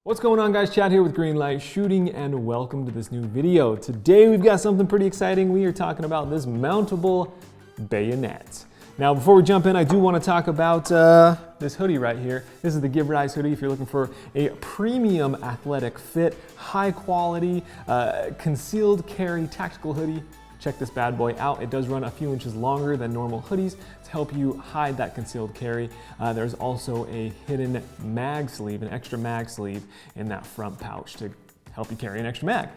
What's going on, guys? Chad here with Greenlight Shooting, and welcome to this new video. Today we've got something pretty exciting. We are talking about this mountable bayonet. Now, before we jump in, I do want to talk about this hoodie right here. This is the Give Rise hoodie. If you're looking for a premium athletic fit, high quality, concealed carry tactical hoodie, check this bad boy out. It does run a few inches longer than normal hoodies to help you hide that concealed carry. There's also a hidden mag sleeve, an extra mag sleeve in that front pouch to help you carry an extra mag.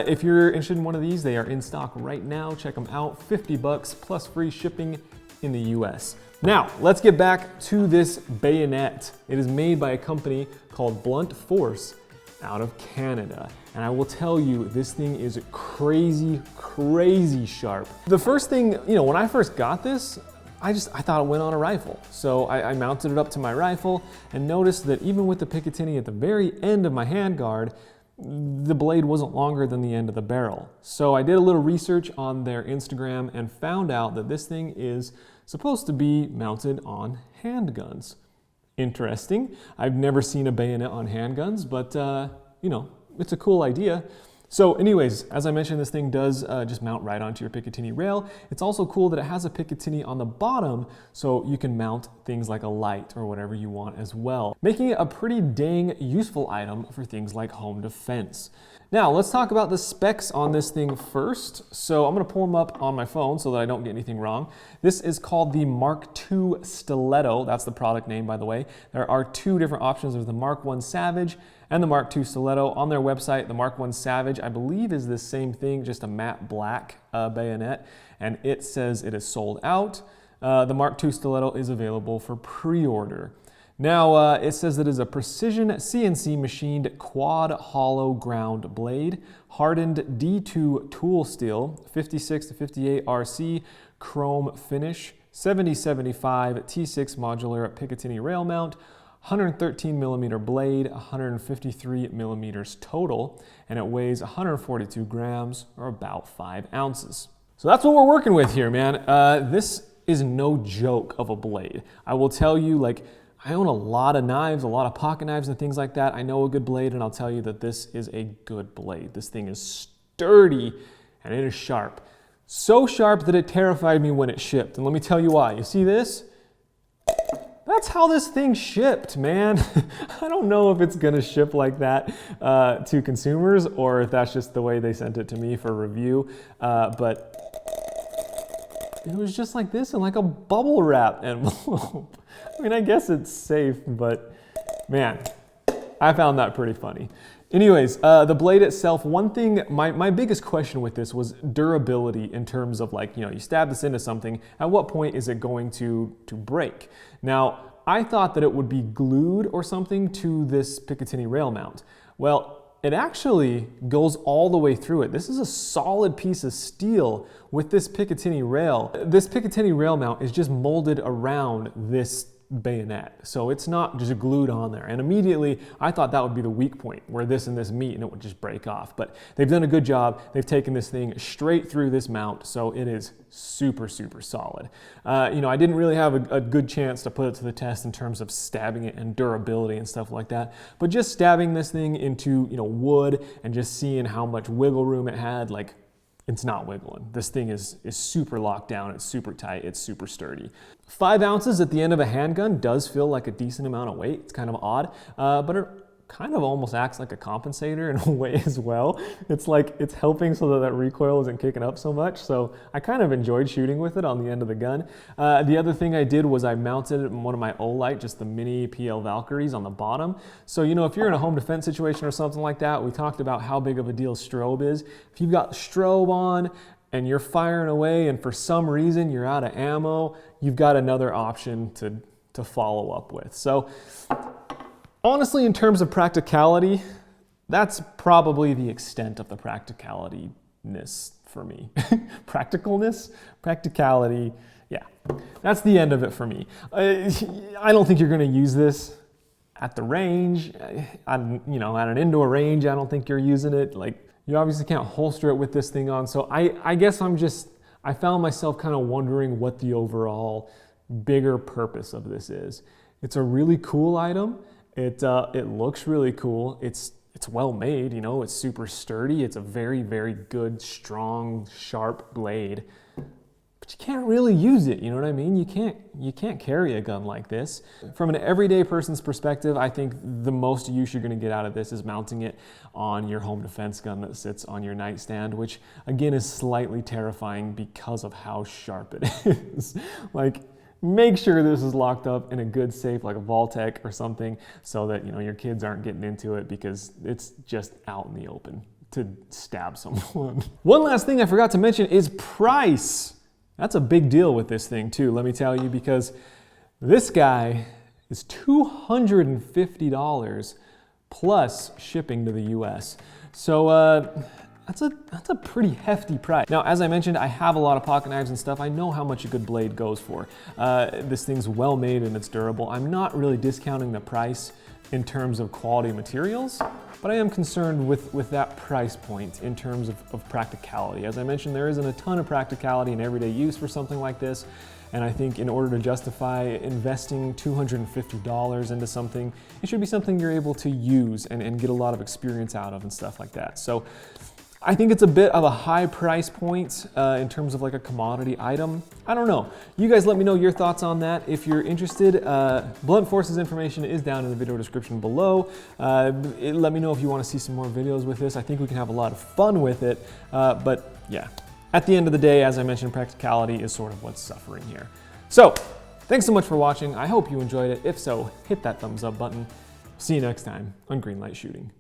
If you're interested in one of these, they are in stock right now. Check them out, 50 bucks plus free shipping in the US. Now, let's get back to this bayonet. It is made by a company called Blunt Force out of Canada. And I will tell you, this thing is crazy, crazy sharp. The first thing, when I first got this, I thought it went on a rifle. So I mounted it up to my rifle and noticed that even with the Picatinny at the very end of my handguard, the blade wasn't longer than the end of the barrel. So I did a little research on their Instagram and found out that this thing is supposed to be mounted on handguns. Interesting. I've never seen a bayonet on handguns, but it's a cool idea. So anyways, as I mentioned, this thing does just mount right onto your Picatinny rail. It's also cool that it has a Picatinny on the bottom, so you can mount things like a light or whatever you want as well, making it a pretty dang useful item for things like home defense. Now, let's talk about the specs on this thing first. So I'm gonna pull them up on my phone so that I don't get anything wrong. This is called the Mark II Stiletto. That's the product name, by the way. There are two different options. There's the Mark I Savage and the Mark II Stiletto. On their website, the Mark I Savage, I believe, is the same thing, just a matte black bayonet, and it says it is sold out. The Mark II Stiletto is available for pre-order. Now, it says it is a precision CNC machined quad hollow ground blade, hardened D2 tool steel, 56 to 58 RC, chrome finish, 7075 T6 modular Picatinny rail mount, 113 millimeter blade, 153 millimeters total, and it weighs 142 grams or about 5 ounces. So that's what we're working with here, man. This is no joke of a blade. I will tell you, I own a lot of knives, a lot of pocket knives and things like that. I know a good blade, and I'll tell you that this is a good blade. This thing is sturdy and it is sharp. So sharp that it terrified me when it shipped. And let me tell you why. You see this? That's how this thing shipped, man. I don't know if it's gonna ship like that to consumers or if that's just the way they sent it to me for review. But it was just like this in like a bubble wrap envelope. I mean, I guess it's safe, but man, I found that pretty funny. Anyways, the blade itself, one thing, my biggest question with this was durability in terms of you stab this into something, at what point is it going to break? Now, I thought that it would be glued or something to this Picatinny rail mount. Well, it actually goes all the way through it. This is a solid piece of steel with this Picatinny rail. This Picatinny rail mount is just molded around this bayonet, so it's not just glued on there. And immediately I thought that would be the weak point, where this and this meet and it would just break off. But they've done a good job. They've taken this thing straight through this mount, so it is super, super solid. I didn't really have a good chance to put it to the test in terms of stabbing it and durability and stuff like that. But just stabbing this thing into wood and just seeing how much wiggle room it had, it's not wiggling. This thing is super locked down, it's super tight, it's super sturdy. 5 ounces at the end of a handgun does feel like a decent amount of weight. It's kind of odd, but it kind of almost acts like a compensator in a way as well. It's like it's helping so that recoil isn't kicking up so much. So I kind of enjoyed shooting with it on the end of the gun. The other thing I did was I mounted it in one of my Olight, just the mini PL Valkyries on the bottom. So if you're in a home defense situation or something like that, we talked about how big of a deal strobe is. If you've got strobe on and you're firing away and for some reason you're out of ammo, you've got another option to follow up with. So honestly, in terms of practicality, that's probably the extent of the practicality-ness for me. Practicality, yeah, that's the end of it for me. I don't think you're gonna use this at the range, at an indoor range. I don't think you're using it. You obviously can't holster it with this thing on. So I guess I found myself kind of wondering what the overall bigger purpose of this is. It's a really cool item. It looks really cool. It's well made, you know, it's super sturdy. It's a very, very good, strong, sharp blade. But you can't really use it, you know what I mean? You can't carry a gun like this. From an everyday person's perspective, I think the most use you're gonna get out of this is mounting it on your home defense gun that sits on your nightstand, which again is slightly terrifying because of how sharp it is. Like, make sure this is locked up in a good safe like a Vault-Tec or something so that, you know, your kids aren't getting into it because it's just out in the open to stab someone. One last thing I forgot to mention is price. That's a big deal with this thing too, let me tell you, because this guy is $250 plus shipping to the US. So that's a pretty hefty price. Now, as I mentioned, I have a lot of pocket knives and stuff. I know how much a good blade goes for. This thing's well made and it's durable. I'm not really discounting the price in terms of quality materials, but I am concerned with that price point in terms of practicality. As I mentioned, there isn't a ton of practicality in everyday use for something like this. And I think in order to justify investing $250 into something, it should be something you're able to use and get a lot of experience out of and stuff like that. So I think it's a bit of a high price point in terms of like a commodity item. I don't know. You guys let me know your thoughts on that. If you're interested, Blunt Force's information is down in the video description below. Let me know if you want to see some more videos with this. I think we can have a lot of fun with it. But yeah, at the end of the day, as I mentioned, practicality is sort of what's suffering here. So thanks so much for watching. I hope you enjoyed it. If so, hit that thumbs up button. See you next time on Greenlight Shooting.